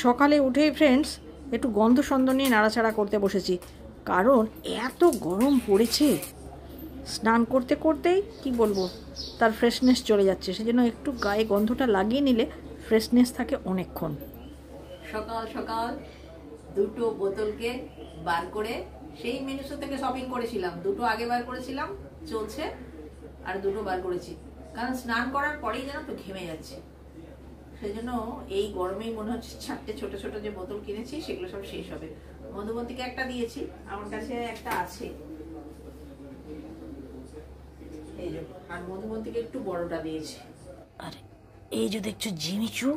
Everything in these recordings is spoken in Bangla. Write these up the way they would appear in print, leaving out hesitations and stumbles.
সকালে উঠেই ফ্রেন্ডস একটু গন্ধ সন্ধ নিয়ে নাড়াচাড়া করতে বসেছি, কারণ এত গরম পড়েছে। স্নান করতে করতেই কি বলবো, তার ফ্রেশনেস চলে যাচ্ছে, সেজন্য একটু গায়ে গন্ধটা লাগিয়ে নিলে ফ্রেশনেস থাকে অনেকক্ষণ। সকাল সকাল দুটো বোতলকে বার করে সেই মিনিসো থেকে শপিং করেছিলাম, দুটো আগে বার করেছিলাম, চলছে, আর দুটো বার করেছি, কারণ স্নান করার পরেই যেন তো ঘেমে যাচ্ছে। সেই জন্য এই গরমেই মনে হচ্ছে 4টে ছোট ছোট যে বোতল কিনেছি সেগুলো সব শেষ হবে। মধুবন্তীকে একটা দিয়েছি, আমার কাছে একটা আছে, এই যে, আর মধুবন্তীকে একটু বড়টা দিয়েছি। আর এই যে দেখছো জিমিচু,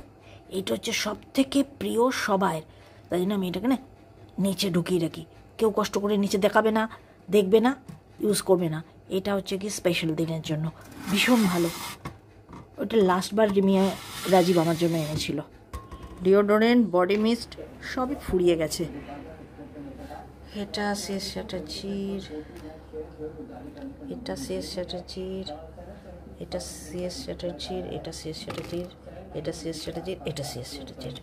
এটা হচ্ছে সব থেকে প্রিয় সবাই, তাই জন্য আমি এটাকে না নিচে ঢুকিয়ে রাখি। কেউ কষ্ট করে নিচে দেখাবে না, দেখবে না, ইউজ করবে না। এটা হচ্ছে কি স্পেশাল দিনের জন্য ভীষণ ভালো। ওটা লাস্টবার রাজীব আমার জন্য এনেছিল। ডিওডোরেন্ট, বডি মিস্ট সবই ফুরিয়ে গেছে। এটা শেষ চ্যাটার্জির, এটা শেষ চ্যাটার্জির, এটা শেষ চ্যাটার্জির, এটা শেষ চ্যাটার্জির, এটা শেষ চ্যাটার্জির, এটা শেষ চ্যাটার্জির,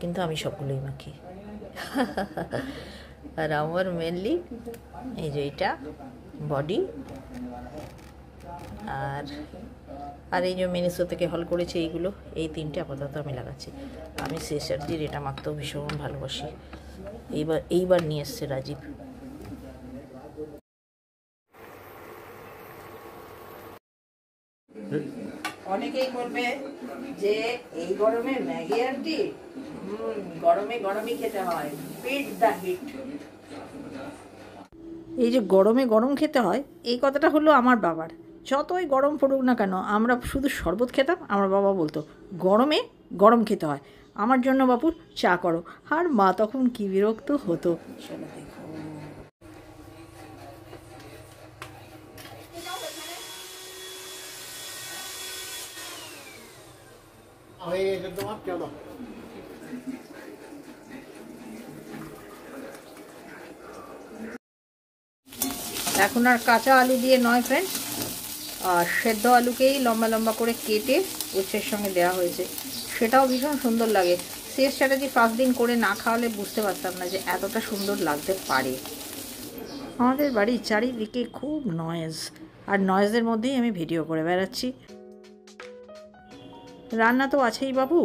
কিন্তু আমি সবগুলোই মাখি। আর আমার মেনলি এই যে এটা বডি, আর এই যে মিনিসো থেকে হল করেছে এইগুলো, এই তিনটে আপাতত আমি লাগাচ্ছি। আমি শেষ চ্যাটার্জির এটা মাখতেও ভীষণ ভালোবাসি। এইবার নিয়ে এসছে রাজীব। অনেকেই বলবে যে এই গরমে ম্যাগি আন্টি, গরমে গরমই খেতে হয়, বিট দ্য হিট। এই যে গরমে গরম খেতে হয়, এই কথাটা হলো আমার বাবার। যতই গরম পড়ুক না কেন, আমরা শুধু শরবত খেতাম, আমার বাবা বলতো গরমে গরম খেতে হয়, আমার জন্য বাপু চা করো। আর মা তখন কি বিরক্ত হতো। এখন আর কাঁচা আলু দিয়ে নয় ফ্রেন্ডস, আর সেদ্ধ আলুকেই লম্বা লম্বা করে কেটে উচ্ছের সঙ্গে দেওয়া হয়েছে, সেটাও ভীষণ সুন্দর লাগে। শেষ চ্যাটার্জি ফার্স্ট দিন করে না খাওয়ালে বুঝতে পারতাম না যে এতটা সুন্দর লাগতে পারে। আমাদের বাড়ির চারিদিকে খুব নয়েজ, আর নয়েজের মধ্যেই আমি ভিডিও করে বেড়াচ্ছি। রান্না তো আছেই বাবু,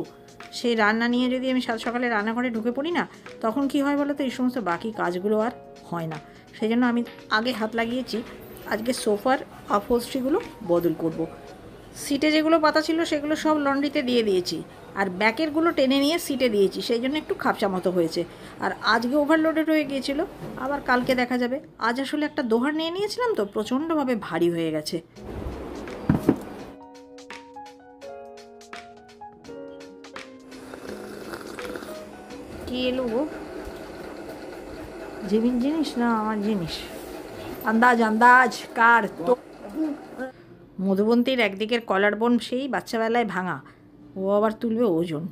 সেই রান্না নিয়ে যদি আমি সাত সকালে রান্নাঘরে ঢুকে পড়ি না, তখন কি হয় বলো তো, এই সমস্ত বাকি কাজগুলো আর হয় না। সেই জন্য আমি আগে হাত লাগিয়েছি, আজকে সোফার আপহোলস্ট্রিগুলো বদল করব। সিটে যেগুলো পাতা ছিল সেগুলো সব লন্ড্রিতে দিয়ে দিয়েছি, আর ব্যাকেরগুলো টেনে নিয়ে সিটে দিয়েছি, সেই জন্য একটু খাপচা মতো হয়েছে। আর আজকে ওভারলোডেড হয়ে গিয়েছিল, আবার কালকে দেখা যাবে। আজ আসলে একটা দোহার নিয়ে নিয়েছিলাম তো, প্রচণ্ডভাবে ভারী হয়ে গেছে। কি এলো গো, জিমির জিনিস না আমার জিনিস? আন্দাজ আন্দাজ কার তো। মধুবন্তীর একদিকের কলার বোন সেই বাচ্চাবেলায় ভাঙা, ও আবার তুলবে ওজন।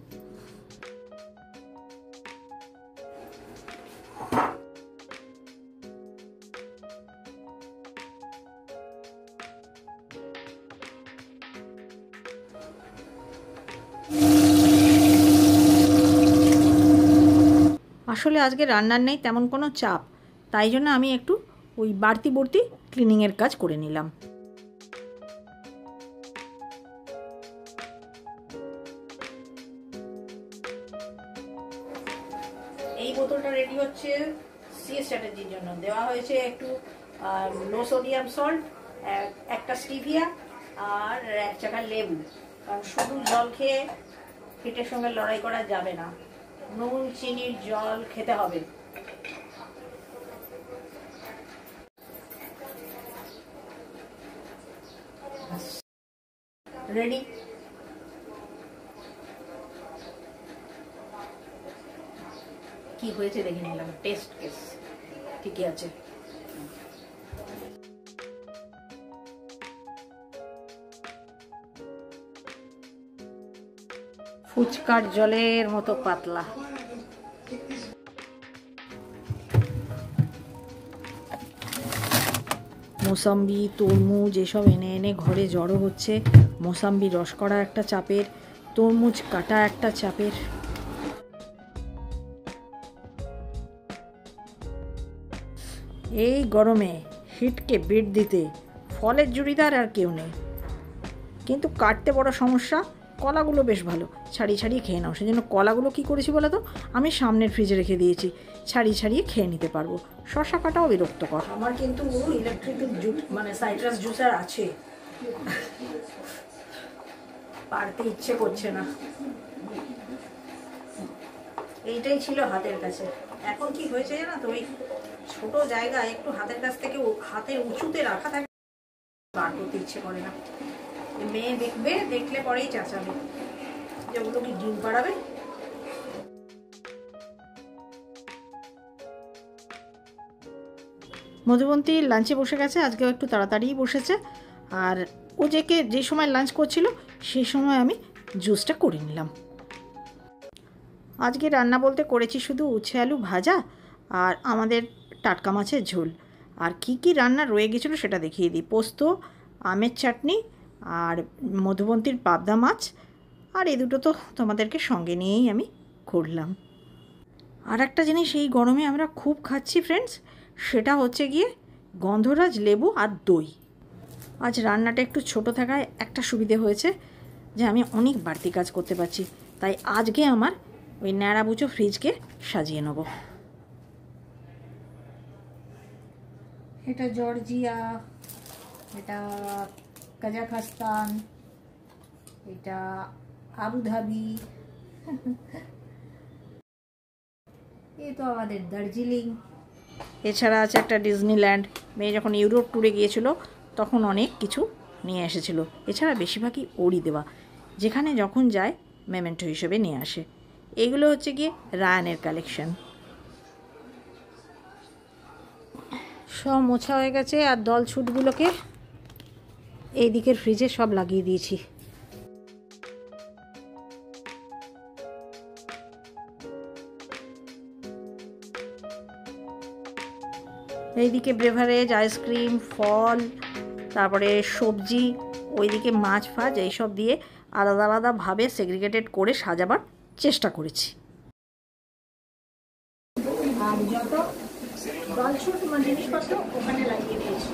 আসলে আজকে রান্নার নেই তেমন কোনো চাপ, তাই জন্য আমি একটু ওই বাড়তি ক্লিনিংয়ের কাজ করে নিলাম। এই বোতলটা রেডি হচ্ছে সিএস চ্যাটার্জির জন্য। দেওয়া হয়েছে একটু লো সোডিয়াম সল্ট, একটা স্টিভিয়া, আর 1 চাকা লেবু, কারণ শুধু জল খেয়ে হিটের সঙ্গে লড়াই করা যাবে না, নুন চিনির জল খেতে হবে। রেডি। কি হয়েছে দেখে নিলাম, টেস্ট কেস ঠিকই আছে। ফুচকার জলের মতো পাতলা। মোসাম্বি, তরমুজ এসব এনে এনে ঘরে জড়ো হচ্ছে। মোসাম্বি রস করা একটা চাপের, তরমুজ কাটা একটা চাপের। এই গরমে হিটকে বিট দিতে ফলের জুড়িদার আর কেউ নেই, কিন্তু কাটতে বড় সমস্যা। কলাগুলো বেশ ভালো, ছাড়িয়ে ছাড়িয়ে খেয়ে নাও। সেই জন্য কলাগুলো কী করেছি বলো তো, আমি সামনের ফ্রিজে রেখে দিয়েছি, ছাড়িয়ে ছাড়িয়ে খেয়ে নিতে পারবো। শশা কাটাও বিরক্তকর। আমার কিন্তু ইলেকট্রিক সাইট্রাস জুসার আছে, পারতে ইচ্ছে করছে না। এইটাই ছিল হাতের কাছে, এখন কি হয়েছে জানো তো, ওই ছোট জায়গায় একটু হাতের কাছ থেকে হাতের উঁচুতে রাখা থাকে, বার করতে ইচ্ছে করে না। মেয়ে দেখবে, দেখলে পরেই চাচাবে যে ওগুলো কি ডিম পাড়াবে। মধুবন্তী লাঞ্চে বসে গেছে, আজকেও একটু তাড়াতাড়িই বসেছে। আর ও যে সময় লাঞ্চ করছিল সেই সময় আমি জুসটা করে নিলাম। আজকে রান্না বলতে করেছি শুধু উচ্ছে আলু ভাজা আর আমাদের টাটকা মাছের ঝোল। আর কি কি রান্না রয়ে গেছিলো সেটা দেখিয়ে দিই। পোস্ত, আমের চাটনি আর মধুবন্তীর পাবদা মাছ, আর এই দুটো তো তোমাদেরকে সঙ্গে নিয়েই আমি করলাম। আর একটা জিনিস এই গরমে আমরা খুব খাচ্ছি ফ্রেন্ডস, সেটা হচ্ছে গিয়ে গন্ধরাজ লেবু আর দই। আজ রান্নাটা একটু ছোট থাকায় একটা সুবিধে হয়েছে যে আমি অনেক বাড়তি কাজ করতে পারছি, তাই আজকে আমার ওই ন্যাড়াবুচো ফ্রিজকে সাজিয়ে নেব। এটা জর্জিয়া, এটা কাজাখস্তান, এটা আবুধাবি, এই তো আমাদের দার্জিলিং। এছাড়া আছে একটা ডিজনিল্যান্ড। মেয়ে যখন ইউরোপ ট্যুরে গিয়েছিল তখন অনেক কিছু নিয়ে এসেছিল। এছাড়া বেশিরভাগই ওরই দেওয়া, যেখানে যখন যায় মেমেন্টো হিসেবে নিয়ে আসে। এগুলো হচ্ছে গিয়ে রায়ানের কালেকশন। সব মোছা হয়ে গেছে, আর দল ছুটগুলোকে এই দিকের ফ্রিজে সব লাগিয়ে দিয়েছি। এইদিকে ব্রেভারেজ, আইসক্রিম, ফল, তারপরে সবজি, ওইদিকে মাছ ফাছ এইসব দিয়ে আলাদা আলাদাভাবে সেগ্রিগেটেড করে সাজাবার চেষ্টা করেছি। আর যত জলছুট জিনিসপত্র ওখানে লাগিয়ে দিয়েছি।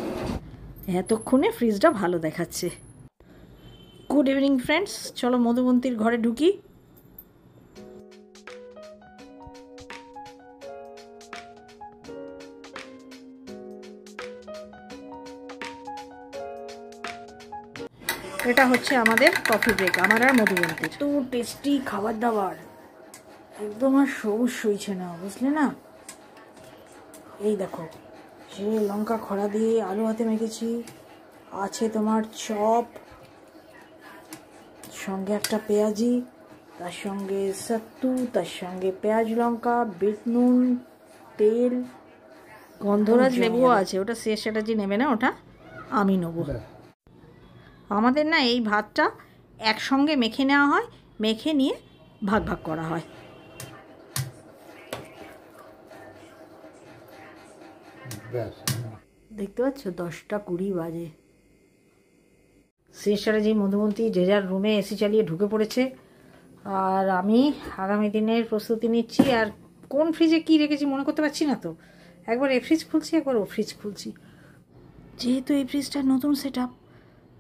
এতক্ষণে ফ্রিজটা ভালো দেখাচ্ছে। গুড ইভিনিং ফ্রেন্ডস, চলো মধুবন্তীর ঘরে ঢুকি। এটা হচ্ছে আমাদের কফি ব্রেক, আমার আর মধুবন্তীর। তো টেস্টি খাবার দাবার, একদম আর সবুজ সইছে না, বুঝলে না। এই দেখো, সে লঙ্কা খড়া দিয়ে আলু হাতে মেখেছি, আছে তোমার চপ, সঙ্গে একটা পেঁয়াজি, তার সঙ্গে সত্তু, তার সঙ্গে পেঁয়াজ লঙ্কা, বিট নুন, তেল, গন্ধরাজ লেবুও আছে। ওটা শেষ, সেটাজি নেবে না, ওটা আমি নেবো। আমাদের না এই ভাতটা একসঙ্গে মেখে নেওয়া হয়, মেখে নিয়ে ভাগ ভাগ করা হয়। দেখতে পাচ্ছ 10:20 বাজে। শেষ স্ট্র্যাটেজি, মধুবন্তী যে যার রুমে এসি চালিয়ে ঢুকে পড়েছে, আর আমি আগামী দিনের প্রস্তুতি নিচ্ছি। আর কোন ফ্রিজে কি রেখেছি মনে করতে পারছি না তো, একবার এই ফ্রিজ খুলছি, একবার ও ফ্রিজ খুলছি। যেহেতু এই ফ্রিজটার নতুন সেট আপ,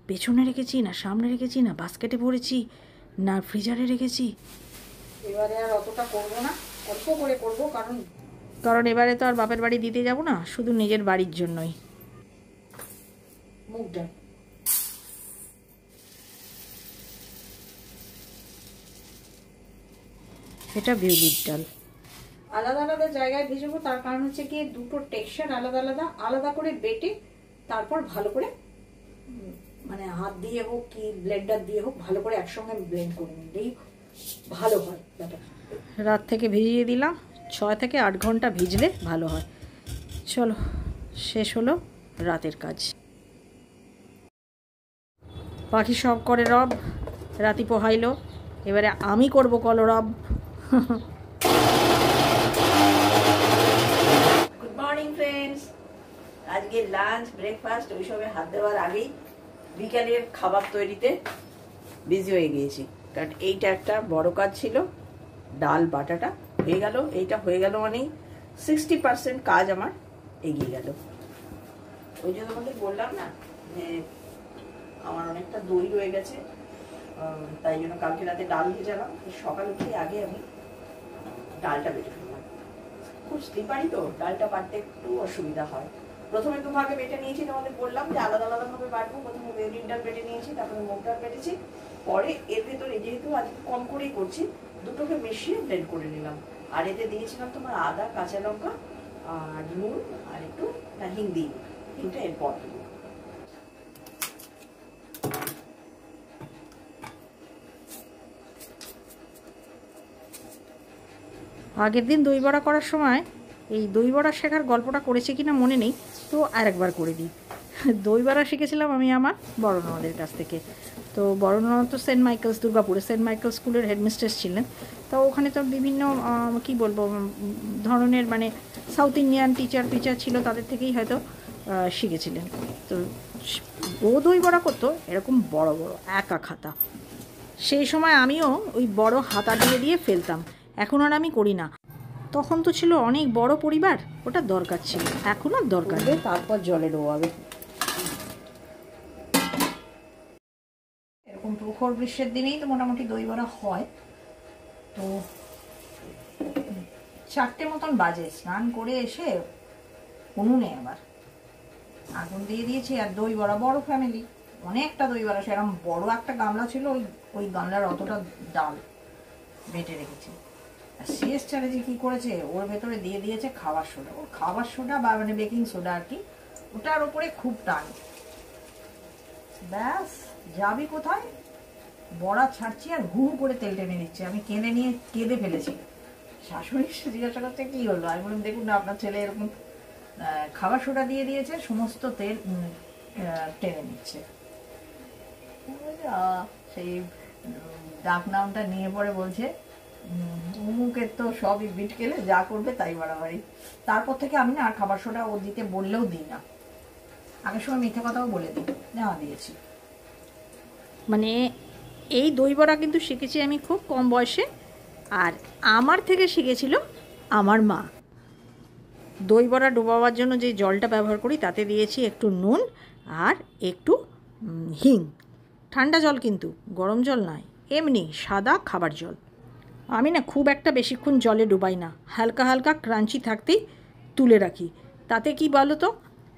পেছনে রেখেছি না সামনে রেখেছি না বাস্কেটে ভরেছি না ফ্রিজারে রেখেছি। এবারে আর অতটা করবো না, অল্প করে করবো, কারণ এবারে তো আর বাপের বাড়ি দিতে যাব না, শুধু নিজের বাড়ির জন্যই। মুগ ডাল, এটা বিউলির ডাল। আলাদা আলাদা জায়গায় ভিজাবো, তার কারণ হচ্ছে কি দুটো টেক্সচার আলাদা আলাদা, আলাদা করে বেটে তারপর ভালো করে হাত দিয়ে হোক কি ব্লেন্ডার দিয়ে হোক ভালো করে একসঙ্গে ব্লেন্ড করে নিলেই ভালো হয় ব্যাপার। রাত থেকে ভিজিয়ে দিলাম, 6 থেকে 8 ঘন্টা ভিজলে ভালো হয়। চলো, শেষ হলো রাতের কাজ। পাখি সব করে রব, রাতি পোহাইলো, এবারে আমি করব কলরব। গুড মর্নিং ফ্রেন্ডস, আজকে লাঞ্চ ব্রেকফাস্ট ওইসবে হাত দেওয়ার আগেই বিকালের খাবার তৈরিতে বিজি হয়ে গিয়েছি, কারণ এইটা একটা বড় কাজ ছিল। ডাল বাটাটা হয়ে গেল, এইটা হয়ে গেল মানেই 60% কাজ আমার এগিয়ে গেল। ওই যে তোমাদের বললাম না যে আমার অনেকটা দই রয়ে গেছে, তাই জন্য কালকে রাতে ডাল ভেজালাম। সকাল উঠে আগে আমি ডালটা বেটে ফেললাম। খুব স্লিপারি তো, ডালটা বাটতে একটু অসুবিধা হয়। প্রথমে দুভাগে বেটে নিয়েছি, তোমাদের বললাম যে আলাদা আলাদা ভাবে বাটবো। প্রথমে বেগুন ডাল বেটে নিয়েছি, তারপরে মুগ ডাল বেটেছি। পরে এর ভেতরে যেহেতু আজকে কম করেই করছি, দুটোকে মিশিয়ে ব্লেন্ড করে নিলাম। আর এতে দিয়েছিলাম তোমার আদা, কাঁচা লঙ্কা আর নুন আর একটু হিং দিই। হিংটা এরপর দেবো। আগের দিন দই বড়া করার সময় এই দই বড়া শেখার গল্পটা করেছি কিনা মনে নেই, তো আরেকবার করে দিই। দই বড়া শিখেছিলাম আমি আমার বড় ননদের কাছ থেকে। তো বড় ননদ তো সেন্ট মাইকেলস, দুর্গাপুরে সেন্ট মাইকেল স্কুলের হেডমিস্ট্রেস ছিলেন। তো ওখানে তো বিভিন্ন কি বলবো ধরনের মানে সাউথ ইন্ডিয়ান টিচার ছিল, তাদের থেকেই হয়তো শিখেছিলেন। তো ও দই বড়া করতো এরকম বড় বড় একা খাতা। সেই সময় আমিও ওই বড় হাতা দিয়ে ফেলতাম। এখন আর আমি করি না। তখন তো ছিল অনেক বড় পরিবার, ওটা দরকার ছিল, এখন আর দরকার নেই। তারপর জলে ডোবাবে। এরকম প্রখর গ্রীষ্মের দিনেই তো মোটামুটি দই বড়া হয়। তো 4টে মতন বাজে, স্নান করে এসে উনুনে আবার আগুন দিয়ে দিয়েছি। আর দই বড়া বড় ফ্যামিলি, অনেকটা দই বড়া, সেরকম বড় একটা গামলা ছিল, ওই গামলার অতটা ডাল বেটে রেখেছি। আর শেষ চারে যে কি করেছে, ওর ভেতরে দিয়ে দিয়েছে খাবার সোডা। ওর খাবার সোডা বা মানে বেকিং সোডা আর কি, ওটার ওপরে খুব টান। ব্যাস যাবি কোথায়, বড়া ছাড়ছি আর হু করে তেল টেনে নিচ্ছে। আমি কেঁদে ফেলেছি। শাশুড়ি জিজ্ঞাসা করতে কি হলো, আমি বললাম দেখুন না আপনার ছেলে এরকম খাবার সোডা দিয়ে দিয়েছে, সমস্ত তেল টেনে নিচ্ছে। সেই ডাক নামটা নিয়ে পরে বলছে উমুকের তো সবই বিট খেলে যা করবে তাই বাড়াবাড়ি। তারপর থেকে আমি না আর খাবার সোডা ও দিতে বললেও দিই না। আগের সময় মিথ্যে কথাও বলে দিই, নেওয়া দিয়েছি। মানে এই দই বড়া কিন্তু শিখেছি আমি খুব কম বয়সে, আর আমার থেকে শিখেছিল আমার মা। দই বড়া ডোবাবার জন্য যে জলটা ব্যবহার করি তাতে দিয়েছি একটু নুন আর একটু হিং। ঠান্ডা জল কিন্তু, গরম জল নয়, এমনি সাদা খাবার জল। আমি না খুব একটা বেশিক্ষণ জলে ডুবাই না, হালকা হালকা ক্রাঞ্চি থাকতেই তুলে রাখি। তাতে কি বলো তো,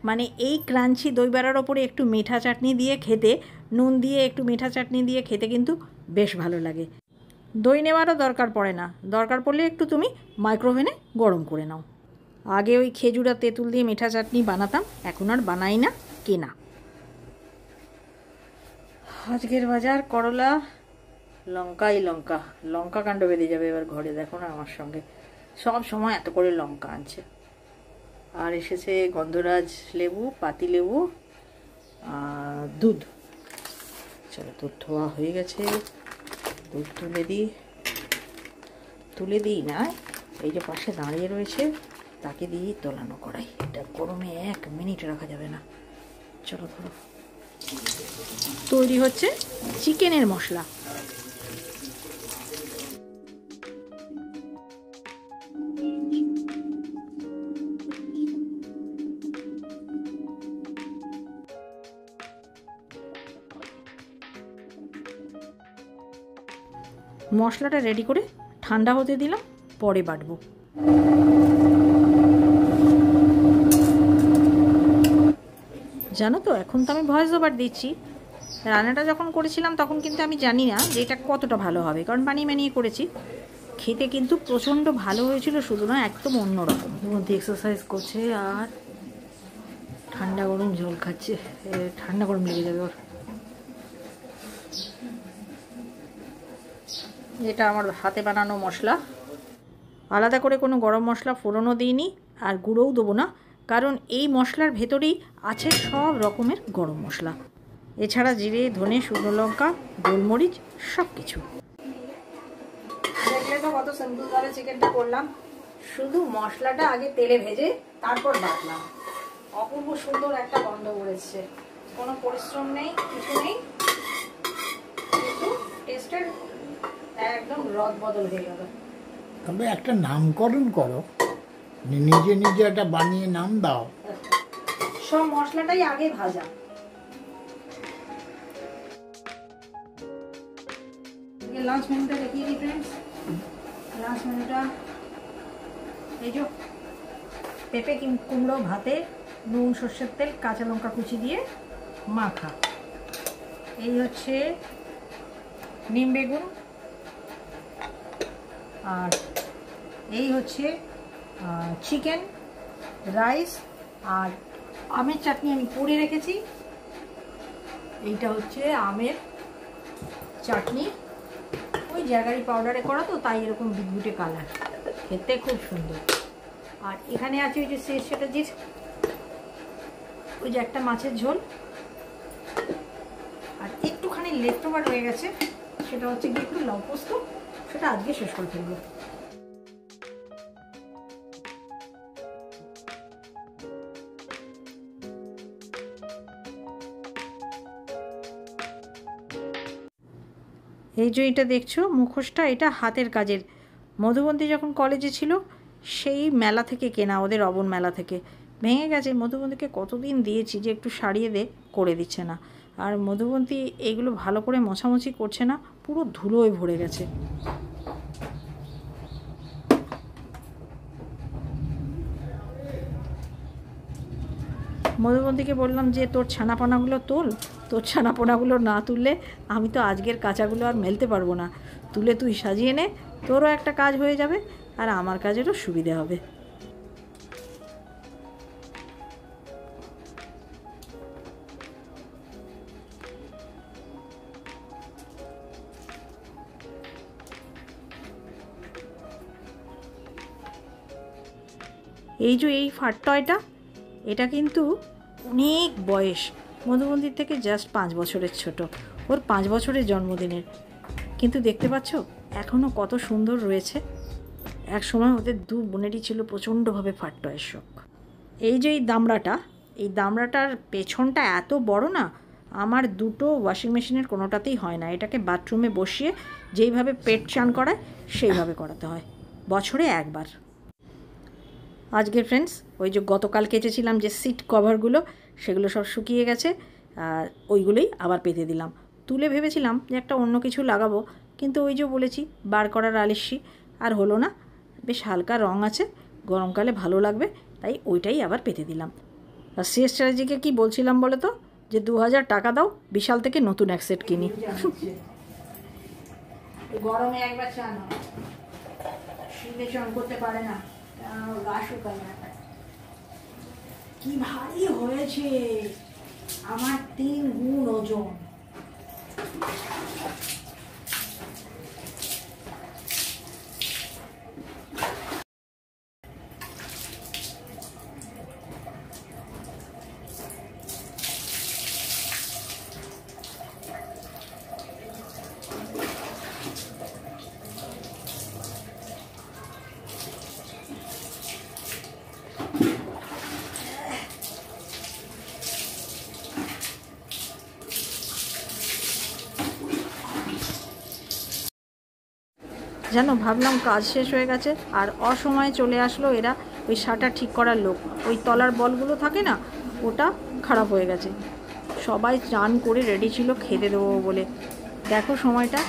মানে এই ক্রাঞ্চি দই বড়ার ওপরে একটু মিঠা চাটনি দিয়ে খেতে, নুন দিয়ে একটু মিঠা চাটনি দিয়ে খেতে কিন্তু বেশ ভালো লাগে। দই নেওয়ারও দরকার পড়ে না, দরকার পড়লে একটু তুমি মাইক্রোওভেনে গরম করে নাও। আগে ওই খেজুর আর তেঁতুল দিয়ে মিঠা চাটনি বানাতাম, এখন আর বানাই না, কেনা। আজকের বাজার করলা, লঙ্কা কাণ্ড বেঁধে যাবে এবার ঘরে। দেখো না আমার সঙ্গে সব সময় এত করে লঙ্কা আনছে। আর এসেছে গন্ধরাজ লেবু, পাতি লেবু, দুধ। চলো দুধ ধোয়া হয়ে গেছে, দুধ তুলে দিই না, এই যে পাশে দাঁড়িয়ে রয়েছে তাকে দিয়েই তোলানো করাই। এটা গরমে 1 মিনিট রাখা যাবে না। চলো ধরো, তৈরি হচ্ছে চিকেনের মশলা। মশলাটা রেডি করে ঠান্ডা হতে দিলাম, পরে বাটবো। জানো তো এখন তো আমি ভয়েস ওভার দিচ্ছি, রান্নাটা যখন করেছিলাম তখন কিন্তু আমি জানি না যে এটা কতটা ভালো হবে, কারণ বানিয়ে করেছি। খেতে কিন্তু প্রচণ্ড ভালো হয়েছিল, শুধু না একদম অন্যরকম। এর মধ্যে এক্সারসাইজ করছে আর ঠান্ডা গরম জল খাচ্ছে, ঠান্ডা গরম লেগে যাবে ওর। এটা আমার হাতে বানানো মশলা, আলাদা করে কোনো গরম মশলা ফোড়নও দিইনি আর গুঁড়োও দেবো না, কারণ এই মশলার ভেতরেই আছে সব রকমের গরম মশলা, এছাড়া জিরে, ধনে, শুকনো লঙ্কা, গোলমরিচ, সব কিছু। দেখলে তো কত সিম্পলভাবে চিকেনটা করলাম, শুধু মশলাটা আগে তেলে ভেজে তারপর বাটলাম। অপূর্ব সুন্দর একটা গন্ধ উড়েছে, কোনো পরিশ্রম নেই, কিছু নেই, কিন্তু টেস্টের একদম রদ বদল হয়ে গেল। তবে একটা নামকরণ করো, নিজে নিজে একটা বানিয়ে নাম দাও। সব মশলাটাই আগে ভাজা। লাঞ্চ মেনুটা দেখিয়ে দিই ফ্রেন্ডস। লাঞ্চ মেনুটা এই যে পেঁপে কুমড়ো ভাতে নুন সর্ষের তেল কাঁচা লঙ্কা কুচি দিয়ে মাখা। এই হচ্ছে নিম বেগুন, আর এই হচ্ছে চিকেন, রাইস, আর আমের চাটনি আমি করে রেখেছি। এইটা হচ্ছে আমের চাটনি, ওই জায়গারই পাউডারে করা তো তাই এরকম বিটবিটে কালার, খেতে খুব সুন্দর। আর এখানে আছে ওই যে চ্যাটার্জির ওই যে একটা মাছের ঝোল, আর একটুখানি লেফট ওভার রয়ে গেছে, সেটা হচ্ছে গিয়ে একটু লাউ পোস্ত, সেটা আজকে শেষ করে ফেলবো। এই যে এটা দেখছো মুখোশটা, এটা হাতের কাজের। মধুবন্তী যখন কলেজে ছিল সেই মেলা থেকে কেনা, ওদের অবন মেলা থেকে। ভেঙে গেছে, মধুবন্তীকে কতদিন দিয়েছি যে একটু সারিয়ে দে, করে দিচ্ছে না। আর মধুবন্তী এইগুলো ভালো করে মোছামুছি করছে না, পুরো ধুলোয় ভরে গেছে। মধুবন্তীকে বললাম যে তোর ছানাপোনাগুলো তোল, তোর ছানাপোনাগুলো না তুললে আমি তো আজকের কাঁচাগুলো আর মেলতে পারবো না, তুলে তুই সাজিয়ে নে, তোরও একটা কাজ হয়ে যাবে আর আমার কাজেরও সুবিধে হবে। এই যে এই ফাটটয়টা, এটা কিন্তু অনেক বয়স, মধুবন্তীর থেকে জাস্ট 5 বছরের ছোট, ওর 5 বছরের জন্মদিনের। কিন্তু দেখতে পাচ্ছ এখনও কত সুন্দর রয়েছে। এক সময় ওদের দু বোনেরই ছিল প্রচণ্ডভাবে ফাটটয়ের শখ। এই যে এই দামড়াটা, এই দামড়াটার পেছনটা এত বড় না, আমার দুটো ওয়াশিং মেশিনের কোনোটাতেই হয় না। এটাকে বাথরুমে বসিয়ে যেইভাবে পেট চান করায় সেইভাবে করাতে হয়, বছরে একবার। আজকে ফ্রেন্ডস ওই যে গতকাল কেচেছিলাম যে সিট কভারগুলো, সেগুলো সব শুকিয়ে গেছে, আর ওইগুলোই আবার পেতে দিলাম। তুলে ভেবেছিলাম যে একটা অন্য কিছু লাগাবো, কিন্তু ওই যে বলেছি বার করার আলিস্যি, আর হলো না। বেশ হালকা রং আছে, গরমকালে ভালো লাগবে, তাই ওইটাই আবার পেতে দিলাম। আর সিএস চ্যাটার্জিকে কী বলছিলাম বলো তো, যে 2000 টাকা দাও, বিশাল থেকে নতুন এক সেট কিনি। গরমে একবার চান শীতে চান করতে পারে না, গা শুকায় না। কি ভারী হয়েছে, আমার 3 গুণ ওজন। জানো, ভাবলাম কাজ শেষ হয়ে গেছে, আর অসময়ে চলে আসলো এরা ওই শাটার ঠিক করার লোক। ওই তলার বলগুলো থাকে না, ওটা খারাপ হয়ে গেছে। সবাই চান করে রেডি ছিল খেতে দেবো বলে। দেখো সময়টা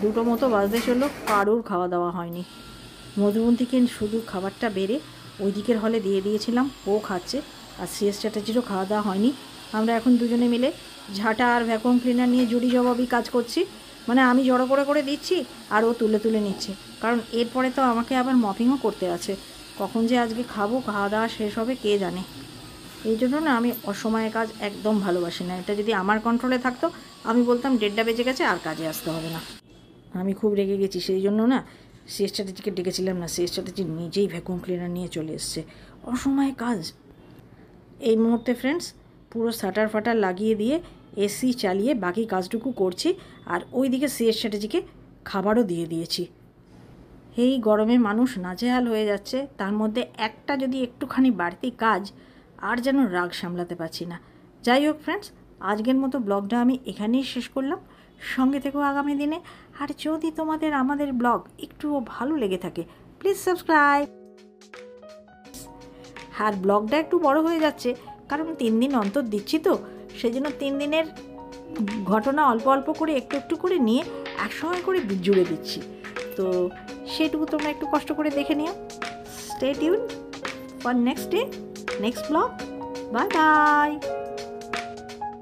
2টো মতো বাজতে চললো, কারোর খাওয়া দাওয়া হয়নি। মধুবন্তীকে শুধু খাবারটা বেড়ে ওই দিকের হলে দিয়ে দিয়েছিলাম, ও খাচ্ছে। আর সিএস চ্যাটার্জিরও খাওয়া দাওয়া হয়নি। আমরা এখন দুজনে মিলে ঝাঁটা আর ভ্যাকুয়াম ক্লিনার নিয়ে জুড়ি জবাবই কাজ করছি। মানে আমি জড়ো করে করে দিচ্ছি আর ও তুলে তুলে নিচ্ছে, কারণ এরপরে তো আমাকে আবার মপিংও করতে আছে। কখন যে আজকে খাবো, খাওয়া দাওয়া শেষ হবে কে জানে। এই জন্য না আমি অসময়ে কাজ একদম ভালোবাসি না। এটা যদি আমার কন্ট্রোলে থাকতো আমি বলতাম 1:30 বেজে গেছে, আর কাজে আসতে হবে না। আমি খুব রেগে গেছি, সেই জন্য না সিএস চ্যাটার্জিকে ডেকেছিলাম না, সিএস চ্যাটার্জি নিজেই ভ্যাকুয়াম ক্লিনার নিয়ে চলে এসছে। অসময়ে কাজ। এই মুহূর্তে ফ্রেন্ডস পুরো শাটার ফাটার লাগিয়ে দিয়ে এসি চালিয়ে বাকি কাজটুকু করছি, আর ওই দিকে সিএস চ্যাটার্জিকে খাবারও দিয়ে দিয়েছি। এই গরমে মানুষ নাজেহাল হয়ে যাচ্ছে, তার মধ্যে একটা যদি একটুখানি বাড়তি কাজ, আর যেন রাগ সামলাতে পারছি না। যাই হোক ফ্রেন্ডস, আজকের মতো ব্লগটা আমি এখানেই শেষ করলাম। সঙ্গে থেকেও আগামী দিনে। আর যদি তোমাদের আমাদের ব্লগ একটুও ভালো লেগে থাকে, প্লিজ সাবস্ক্রাইব। আর ব্লগটা একটু বড় হয়ে যাচ্ছে, কারণ 3 দিন অন্তর দিচ্ছি তো, সেই জন্য 3 দিনের ঘটনা অল্প অল্প করে একটু একটু করে নিয়ে একসময় করে জুড়ে দিচ্ছি। তো সেটুকু তোমরা একটু কষ্ট করে দেখে নিও। Stay tune for next day, next blog. Bye bye.